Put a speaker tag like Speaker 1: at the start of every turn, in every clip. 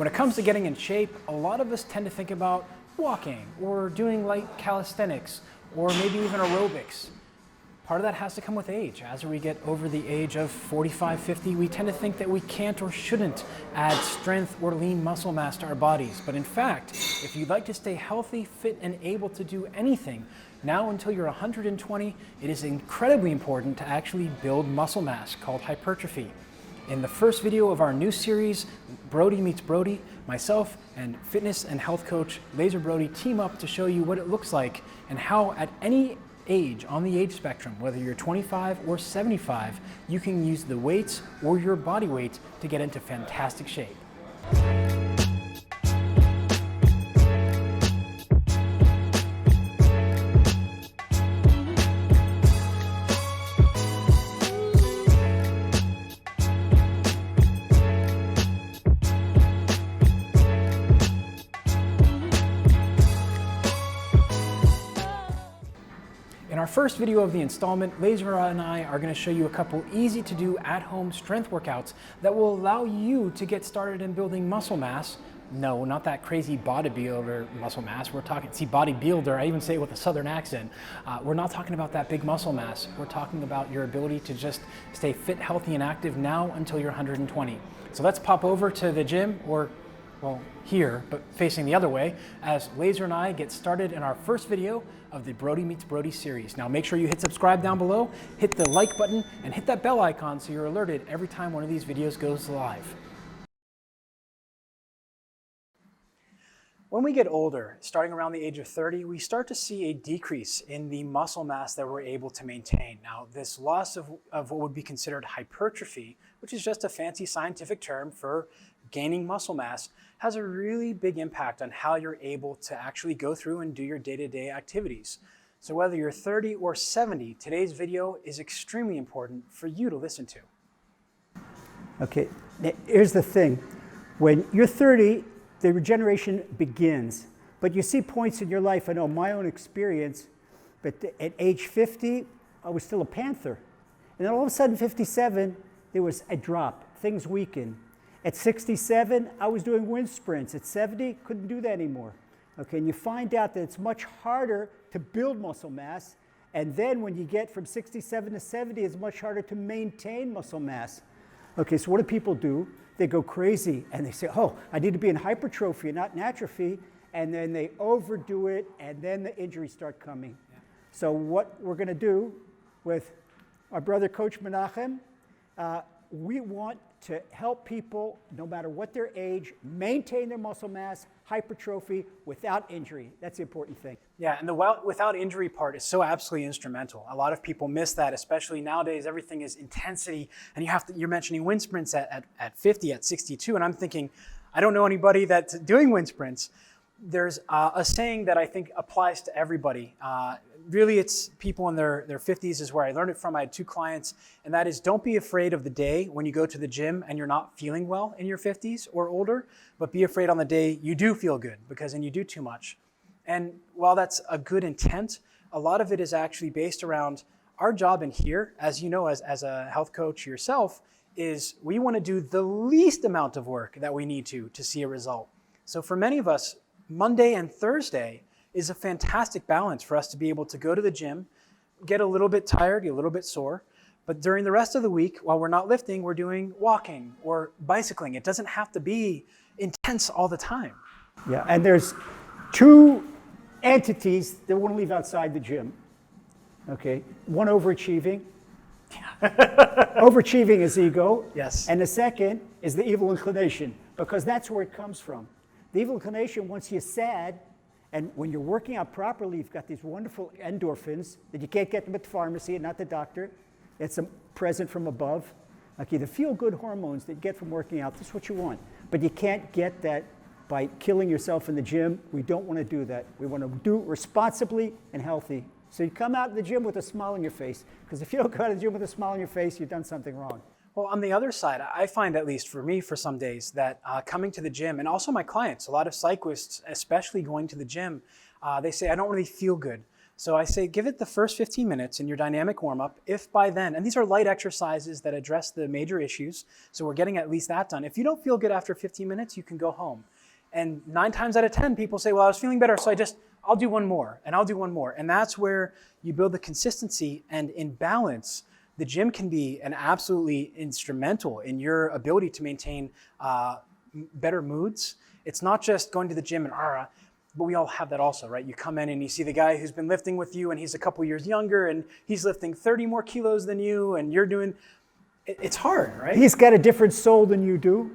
Speaker 1: When it comes to getting in shape, a lot of us tend to think about walking or doing light calisthenics or maybe even aerobics. Part of that has to come with age. As we get over the age of 45, 50, we tend to think that we can't or shouldn't add strength or lean muscle mass to our bodies. But in fact, if you'd like to stay healthy, fit, and able to do anything, now until you're 120, it is incredibly important to actually build muscle mass called hypertrophy. In the first video of our new series, Brodie Meets Brodie, myself and fitness and health coach Lazer Brody team up to show you what it looks like and how at any age on the age spectrum, whether you're 25 or 75, you can use the weights or your body weight to get into fantastic shape. In our first video of the installment, Lazer and I are going to show you a couple easy to do at-home strength workouts that will allow you to get started in building muscle mass. No, not that crazy bodybuilder muscle mass. We're talking, see, bodybuilder, I even say it with a southern accent. We're not talking about that big muscle mass. We're talking about your ability to just stay fit, healthy, and active now until you're 120. So let's pop over to the gym, or well, here, but facing the other way, as Lazer and I get started in our first video of the Brodie Meets Brodie series. Now make sure you hit subscribe down below, hit the like button, and hit that bell icon so you're alerted every time one of these videos goes live. When we get older, starting around the age of 30, we start to see a decrease in the muscle mass that we're able to maintain. Now, this loss of what would be considered hypertrophy, which is just a fancy scientific term for gaining muscle mass, has a really big impact on how you're able to actually go through and do your day-to-day activities. So whether you're 30 or 70, today's video is extremely important for you to listen to.
Speaker 2: Okay, now, here's the thing. When you're 30, the regeneration begins. But you see points in your life, I know my own experience, but at age 50, I was still a panther. And then all of a sudden, 57, there was a drop. Things weakened. At 67, I was doing wind sprints. At 70, couldn't do that anymore. Okay, and you find out that it's much harder to build muscle mass. And then when you get from 67 to 70, it's much harder to maintain muscle mass. Okay, so what do people do? They go crazy and they say, oh, I need to be in hypertrophy, not in atrophy. And then they overdo it, and then the injuries start coming. Yeah. So what we're going to do with our brother, Coach Menachem, we want to help people, no matter what their age, maintain their muscle mass, hypertrophy, without injury. That's the important thing.
Speaker 1: Yeah, and the without injury part is so absolutely instrumental. A lot of people miss that, especially nowadays. Everything is intensity, and you're mentioning wind sprints at 50, at 62, and I'm thinking, I don't know anybody that's doing wind sprints. There's a saying that I think applies to everybody. Really, it's people in their 50s is where I learned it from. I had two clients, and that is, don't be afraid of the day when you go to the gym and you're not feeling well in your 50s or older, but be afraid on the day you do feel good, because then you do too much. And while that's a good intent, a lot of it is actually based around our job in here, as you know, as a health coach yourself, is we want to do the least amount of work that we need to see a result. So for many of us, Monday and Thursday is a fantastic balance for us to be able to go to the gym, get a little bit tired, get a little bit sore, but during the rest of the week, while we're not lifting, we're doing walking or bicycling. It doesn't have to be intense all the time.
Speaker 2: Yeah, and there's two entities that want to leave outside the gym. Okay, one overachieving. Overachieving is ego.
Speaker 1: Yes.
Speaker 2: And the second is the evil inclination, because that's where it comes from. The evil inclination wants you sad, and when you're working out properly, you've got these wonderful endorphins that you can't get them at the pharmacy and not the doctor. It's a present from above. Okay, the feel-good hormones that you get from working out, that's what you want. But you can't get that by killing yourself in the gym. We don't want to do that. We want to do it responsibly and healthy. So you come out of the gym with a smile on your face, because if you don't go out of the gym with a smile on your face, you've done something wrong.
Speaker 1: Well, on the other side, I find, at least for me, for some days, that coming to the gym, and also my clients, a lot of cyclists, especially going to the gym, they say, I don't really feel good. So I say give it the first 15 minutes in your dynamic warm-up. If by then, and these are light exercises that address the major issues, so we're getting at least that done. If you don't feel good after 15 minutes, you can go home. And 9 times out of 10, people say, well, I was feeling better, so I'll do one more, and I'll do one more. And that's where you build the consistency, and in balance, the gym can be an absolutely instrumental in your ability to maintain better moods. It's not just going to the gym and but we all have that also, right? You come in and you see the guy who's been lifting with you and he's a couple years younger and he's lifting 30 more kilos than you and you're doing, it's hard, right?
Speaker 2: He's got a different soul than you do.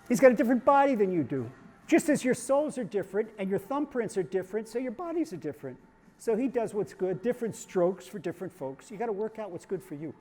Speaker 2: He's got a different body than you do. Just as your souls are different and your thumbprints are different, so your bodies are different. So he does what's good, different strokes for different folks. You got to work out what's good for you.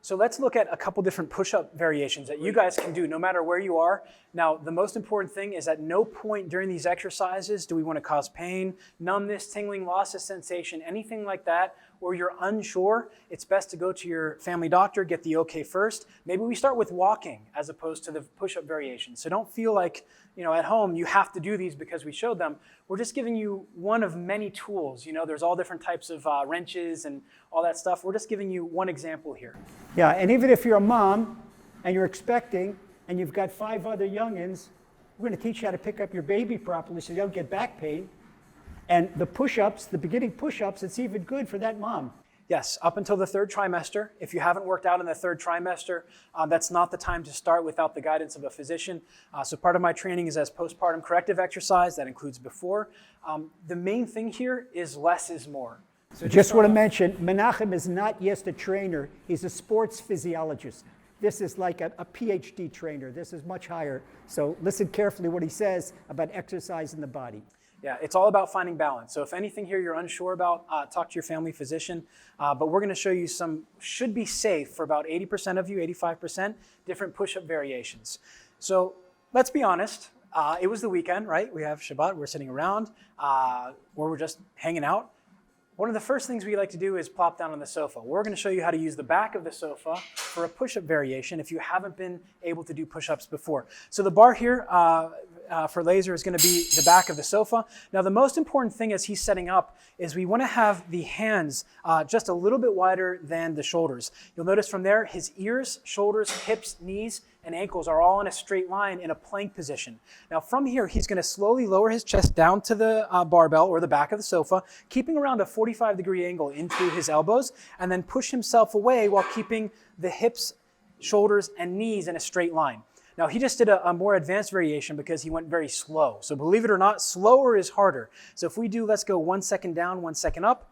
Speaker 1: So let's look at a couple different push-up variations that you guys can do no matter where you are. Now, the most important thing is at no point during these exercises do we want to cause pain, numbness, tingling, loss of sensation, anything like that, or you're unsure. It's best to go to your family doctor, get the okay first. Maybe we start with walking as opposed to the push-up variation. So don't feel like, at home you have to do these because we showed them. We're just giving you one of many tools. There's all different types of wrenches and all that stuff. We're just giving you one example here.
Speaker 2: Yeah, and even if you're a mom and you're expecting and you've got 5 other youngins, we're going to teach you how to pick up your baby properly so you don't get back pain. And the push-ups, the beginning push-ups, it's even good for that mom.
Speaker 1: Yes, up until the 3rd trimester. If you haven't worked out in the 3rd trimester, that's not the time to start without the guidance of a physician. So part of my training is as postpartum corrective exercise. That includes before. The main thing here is less is more. So
Speaker 2: just want to mention, Menachem is not just a trainer. He's a sports physiologist. This is like a PhD trainer. This is much higher. So listen carefully what he says about exercise in the body.
Speaker 1: Yeah, it's all about finding balance. So if anything here you're unsure about, talk to your family physician. But we're going to show you some should be safe for about 80% of you, 85%, different push-up variations. So let's be honest. It was the weekend, right? We have Shabbat. We're sitting around or we're just hanging out. One of the first things we like to do is plop down on the sofa. We're going to show you how to use the back of the sofa for a push-up variation if you haven't been able to do push-ups before. So the bar here for Lazer is going to be the back of the sofa. Now the most important thing as he's setting up is we want to have the hands just a little bit wider than the shoulders. You'll notice from there his ears, shoulders, hips, knees, and ankles are all in a straight line in a plank position. Now from here, he's going to slowly lower his chest down to the barbell or the back of the sofa, keeping around a 45-degree angle into his elbows, and then push himself away while keeping the hips, shoulders, and knees in a straight line. Now he just did a more advanced variation because he went very slow. So believe it or not, slower is harder. So if we do, let's go 1 second down, 1 second up.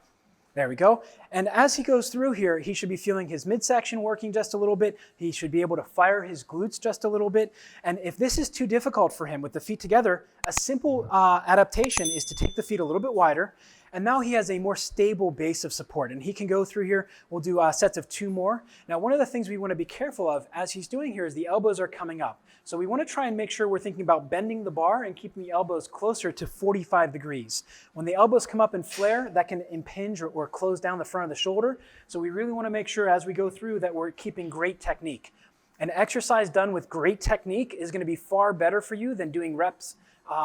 Speaker 1: There we go. And as he goes through here, he should be feeling his midsection working just a little bit. He should be able to fire his glutes just a little bit. And if this is too difficult for him with the feet together, a simple adaptation is to take the feet a little bit wider. And now he has a more stable base of support. And he can go through here. We'll do sets of 2 more. Now, one of the things we want to be careful of as he's doing here is the elbows are coming up. So we want to try and make sure we're thinking about bending the bar and keeping the elbows closer to 45 degrees. When the elbows come up and flare, that can impinge or close down the front of the shoulder. So we really want to make sure as we go through that we're keeping great technique. An exercise done with great technique is going to be far better for you than doing reps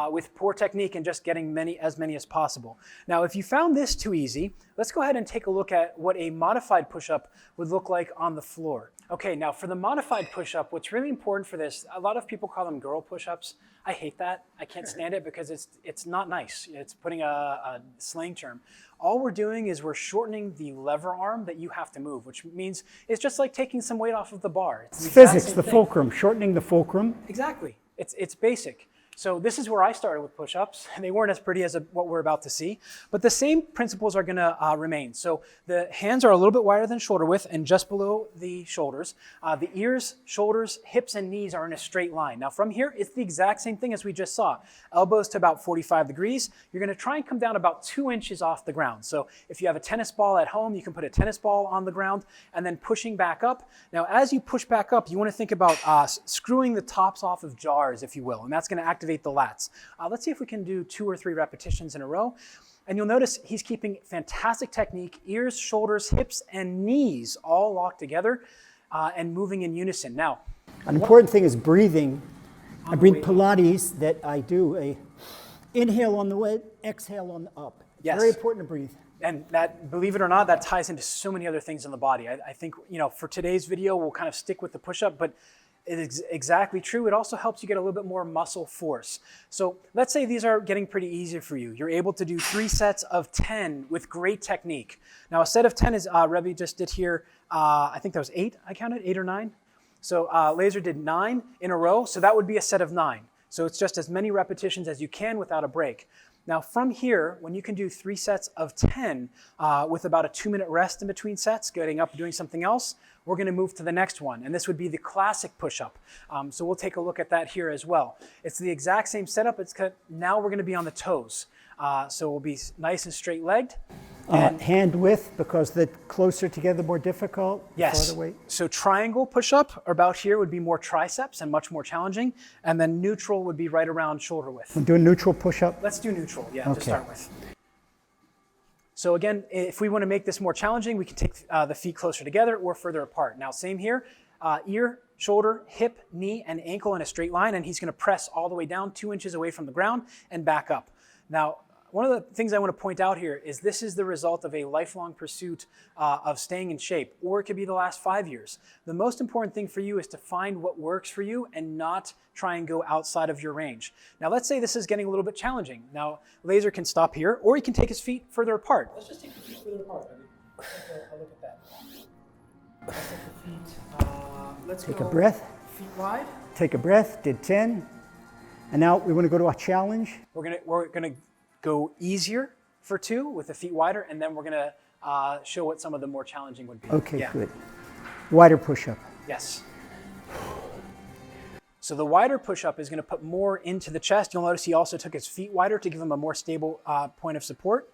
Speaker 1: with poor technique and just getting as many as possible. Now, if you found this too easy, let's go ahead and take a look at what a modified push-up would look like on the floor. Okay, now for the modified push-up, what's really important for this, a lot of people call them girl push-ups. I hate that. I can't stand it because it's not nice. It's putting a slang term. All we're doing is we're shortening the lever arm that you have to move, which means it's just like taking some weight off of the bar.
Speaker 2: It's physics, the fulcrum, shortening the fulcrum.
Speaker 1: Exactly. It's basic. So this is where I started with push-ups. They weren't as pretty as what we're about to see, but the same principles are going to remain. So the hands are a little bit wider than shoulder width and just below the shoulders. The ears, shoulders, hips, and knees are in a straight line. Now from here, it's the exact same thing as we just saw. Elbows to about 45 degrees. You're going to try and come down about 2 inches off the ground. So if you have a tennis ball at home, you can put a tennis ball on the ground and then pushing back up. Now as you push back up, you want to think about screwing the tops off of jars, if you will, and that's going to activate the lats. Let's see if we can do 2 or 3 repetitions in a row. And you'll notice he's keeping fantastic technique, ears, shoulders, hips, and knees all locked together and moving in unison. Now,
Speaker 2: an important thing is breathing. I breathe Pilates that I do a inhale on the way, exhale on the up. It's
Speaker 1: Yes.
Speaker 2: very important to breathe.
Speaker 1: And that, believe it or not, that ties into so many other things in the body. I think, for today's video, we'll kind of stick with the push-up, but it is exactly true. It also helps you get a little bit more muscle force. So let's say these are getting pretty easy for you. You're able to do 3 sets of 10 with great technique. Now a set of 10 is, Rebbe just did here, I think that was 8, I counted, 8 or 9. So Lazer did 9 in a row, so that would be a set of 9. So it's just as many repetitions as you can without a break. Now from here, when you can do 3 sets of 10 with about a 2-minute rest in between sets, getting up and doing something else, we're going to move to the next one. And this would be the classic push-up. So we'll take a look at that here as well. It's the exact same setup. Now we're going to be on the toes. So we'll be nice and straight-legged.
Speaker 2: Hand width, because the closer together, the more difficult.
Speaker 1: Yes.
Speaker 2: Farther away.
Speaker 1: So triangle push-up about here would be more triceps and much more challenging. And then neutral would be right around shoulder width.
Speaker 2: I'm doing neutral push-up.
Speaker 1: Let's do neutral, yeah,
Speaker 2: Okay.
Speaker 1: to start with. So again, if we want to make this more challenging, we can take the feet closer together or further apart. Now same here, ear, shoulder, hip, knee, and ankle in a straight line, and he's going to press all the way down 2 inches away from the ground and back up. Now, one of the things I want to point out here is this is the result of a lifelong pursuit of staying in shape, or it could be the last 5 years. The most important thing for you is to find what works for you and not try and go outside of your range. Now let's say this is getting a little bit challenging. Now Lazer can stop here, or he can take his feet further apart. Let's just take the feet further apart. I'll look at that. Let's take the feet. Let's
Speaker 2: Take
Speaker 1: go
Speaker 2: a breath.
Speaker 1: feet wide.
Speaker 2: Take a breath. Did 10. And now we want to go to our challenge.
Speaker 1: We're gonna go easier for 2 with the feet wider, and then we're gonna show what some of the more challenging would be.
Speaker 2: Okay,
Speaker 1: Yeah.
Speaker 2: good. Wider push-up.
Speaker 1: Yes. So the wider push-up is gonna put more into the chest. You'll notice he also took his feet wider to give him a more stable point of support.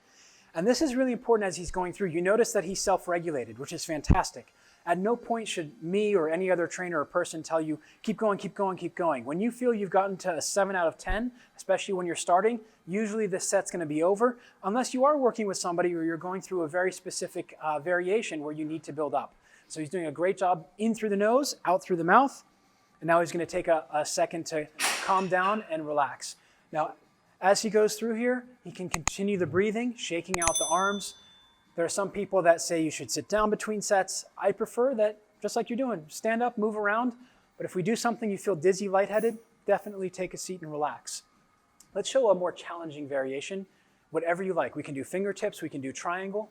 Speaker 1: And this is really important as he's going through. You notice that he's self-regulated, which is fantastic. At no point should me or any other trainer or person tell you, keep going, keep going, keep going. When you feel you've gotten to a 7 out of 10, especially when you're starting, usually this set's gonna be over, unless you are working with somebody or you're going through a very specific variation where you need to build up. So he's doing a great job in through the nose, out through the mouth, and now he's gonna take a second to calm down and relax. Now, as he goes through here, he can continue the breathing, shaking out the arms. There are some people that say you should sit down between sets. I prefer that, just like you're doing, stand up, move around. But if we do something you feel dizzy, lightheaded, definitely take a seat and relax. Let's show a more challenging variation. Whatever you like. We can do fingertips, we can do triangle.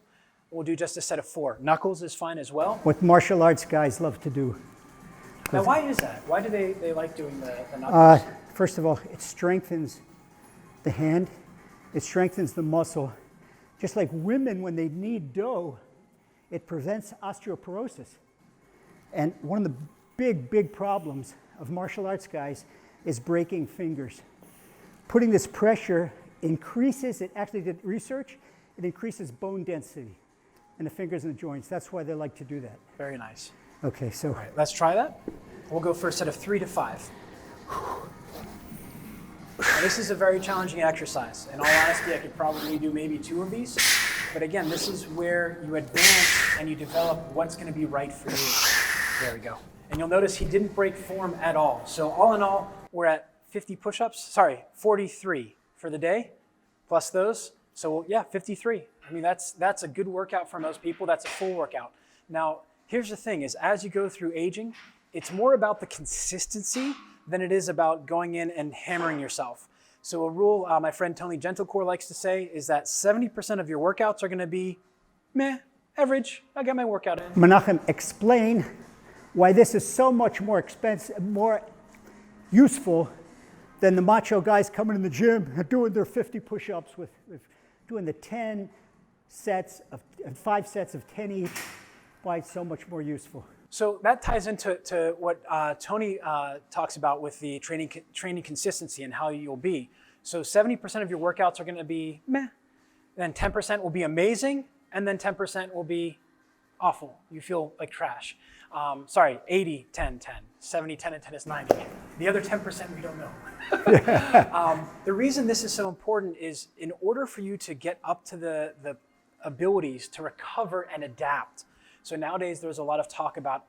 Speaker 1: We'll do just a set of 4. Knuckles is fine as well.
Speaker 2: What martial arts guys love to do.
Speaker 1: Now why is that? Why do they like doing the knuckles?
Speaker 2: First of all, it strengthens the hand. It strengthens the muscle. Just like women, when they knead dough, it prevents osteoporosis. And one of the big problems of martial arts guys is breaking fingers. Putting this pressure increases, it actually did research, it increases bone density in the fingers and the joints. That's why they like to do that.
Speaker 1: Very nice.
Speaker 2: Okay, so.
Speaker 1: All right, let's try that. We'll go for a set of 3 to 5. Now, this is a very challenging exercise. In all honesty, I could probably do maybe 2 of these. But again, this is where you advance and you develop what's going to be right for you. There we go. And you'll notice he didn't break form at all. So all in all, we're at 50 push-ups. Sorry, 43 for the day, plus those. So yeah, 53. I mean, that's a good workout for most people. That's a full workout. Now, here's the thing is as you go through aging, it's more about the consistency than it is about going in and hammering yourself. So a rule my friend Tony Gentlecore likes to say is that 70% of your workouts are going to be meh, average. I got my workout in.
Speaker 2: Menachem, explain why this is so much more expensive, more useful than the macho guys coming in the gym and doing their 50 push-ups with doing the 10 sets of 5 sets of 10 each. Why it's so much more useful.
Speaker 1: So that ties into what Tony talks about with the training consistency and how you'll be. So 70% of your workouts are going to be meh, then 10% will be amazing, and then 10% will be awful. You feel like trash. Sorry, 80, 10, 10. 70, 10, and 10 is 90. The other 10% we don't know. The reason this is so important is in order for you to get up to the abilities to recover and adapt. So nowadays there's a lot of talk about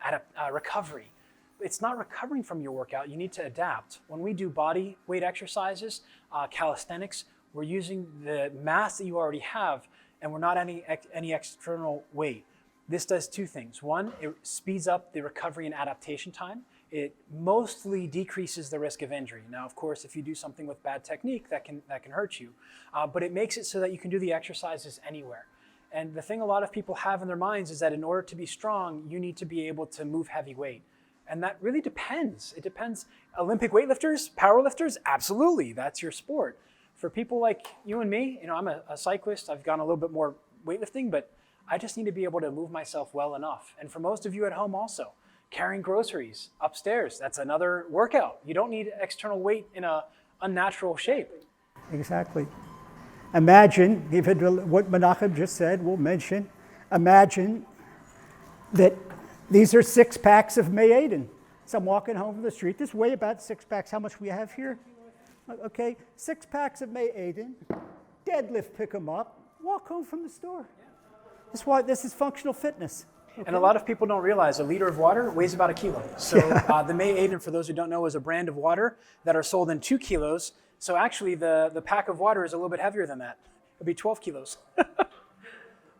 Speaker 1: recovery. It's not recovering from your workout, you need to adapt. When we do body weight exercises, calisthenics, we're using the mass that you already have and we're not any external weight, this does two things. One, it speeds up the recovery and adaptation time. It mostly decreases the risk of injury. Now, of course, if you do something with bad technique, that can hurt you. But it makes it so that you can do the exercises anywhere. And the thing a lot of people have in their minds is that in order to be strong, you need to be able to move heavy weight. And that really depends. It depends. Olympic weightlifters, powerlifters, absolutely, that's your sport. For people like you and me, I'm a cyclist. I've gone a little bit more weightlifting, but I just need to be able to move myself well enough. And for most of you at home also, carrying groceries upstairs, that's another workout. You don't need external weight in an unnatural shape.
Speaker 2: Exactly. Imagine, given what Menachem just said, we'll mention, imagine that these are 6 packs of May-Aiden. So I'm walking home from the street. This weigh about 6 packs. How much we have here? Okay, 6 packs of May-Aiden. Deadlift, pick them up. Walk home from the store. This is functional fitness. Okay.
Speaker 1: And a lot of people don't realize a liter of water weighs about 1 kilo. So the May-Aiden, for those who don't know, is a brand of water that are sold in 2 kilos. So actually the pack of water is a little bit heavier than that. It'd be 12 kilos.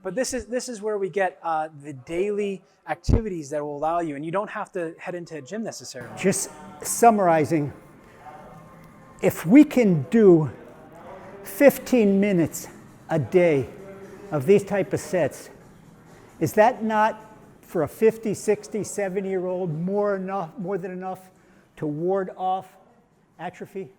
Speaker 1: But this is where we get the daily activities that will allow you, and you don't have to head into a gym necessarily.
Speaker 2: Just summarizing, if we can do 15 minutes a day of these type of sets, is that not for a 50, 60, 70-year-old more than enough to ward off atrophy?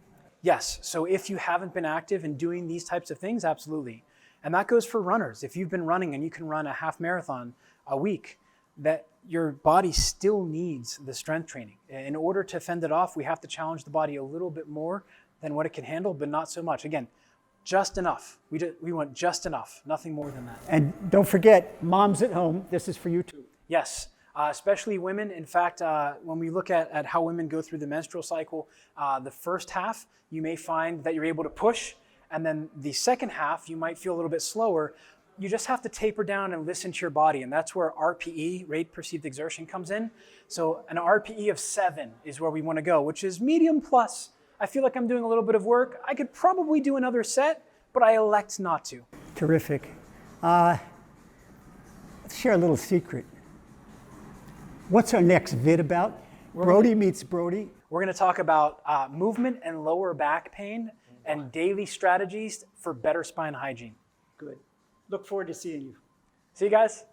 Speaker 1: Yes, so if you haven't been active in doing these types of things, absolutely. And that goes for runners. If you've been running and you can run a half marathon a week, that your body still needs the strength training. In order to fend it off, we have to challenge the body a little bit more than what it can handle, but not so much. Again, just enough. We want just enough, nothing more than that.
Speaker 2: And don't forget, moms at home, this is for you too.
Speaker 1: Yes, especially women. In fact, when we look at how women go through the menstrual cycle, the first half, you may find that you're able to push, and then the second half, you might feel a little bit slower. You just have to taper down and listen to your body, and that's where RPE, rate perceived exertion, comes in. So an RPE of 7 is where we want to go, which is medium plus. I feel like I'm doing a little bit of work. I could probably do another set, but I elect not to.
Speaker 2: Terrific. Let's share a little secret. What's our next vid about? Brodie meets Brodie.
Speaker 1: We're going to talk about movement and lower back pain and daily strategies for better spine hygiene.
Speaker 2: Good. Look forward to seeing you.
Speaker 1: See you guys.